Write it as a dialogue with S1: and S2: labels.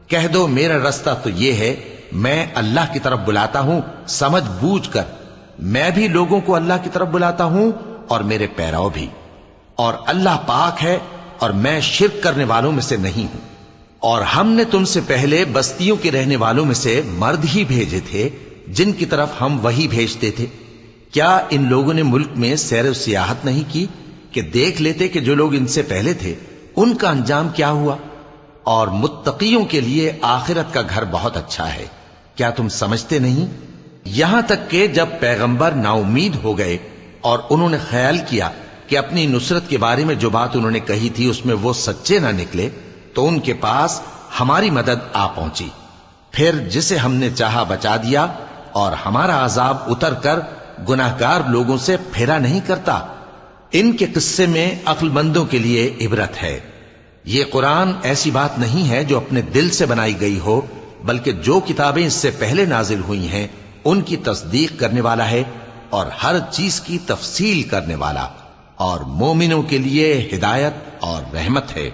S1: کہہ دو میرا رستہ تو یہ ہے، میں اللہ کی طرف بلاتا ہوں سمجھ بوجھ کر، میں بھی لوگوں کو اللہ کی طرف بلاتا ہوں اور میرے پیراو بھی، اور اللہ پاک ہے اور میں شرک کرنے والوں میں سے نہیں ہوں۔ اور ہم نے تم سے پہلے بستیوں کے رہنے والوں میں سے مرد ہی بھیجے تھے جن کی طرف ہم وہی بھیجتے تھے۔ کیا ان لوگوں نے ملک میں سیر و سیاحت نہیں کی کہ دیکھ لیتے کہ جو لوگ ان سے پہلے تھے ان کا انجام کیا ہوا؟ اور متقیوں کے لیے آخرت کا گھر بہت اچھا ہے، کیا تم سمجھتے نہیں؟ یہاں تک کہ جب پیغمبر نا امید ہو گئے اور انہوں نے خیال کیا کہ اپنی نصرت کے بارے میں جو بات انہوں نے کہی تھی اس میں وہ سچے نہ نکلے، تو ان کے پاس ہماری مدد آ پہنچی، پھر جسے ہم نے چاہا بچا دیا، اور ہمارا عذاب اتر کر گناہگار لوگوں سے پھیرا نہیں کرتا۔ ان کے قصے میں عقل مندوں کے لیے عبرت ہے۔ یہ قرآن ایسی بات نہیں ہے جو اپنے دل سے بنائی گئی ہو، بلکہ جو کتابیں اس سے پہلے نازل ہوئی ہیں ان کی تصدیق کرنے والا ہے اور ہر چیز کی تفصیل کرنے والا، اور مومنوں کے لیے ہدایت اور رحمت ہے۔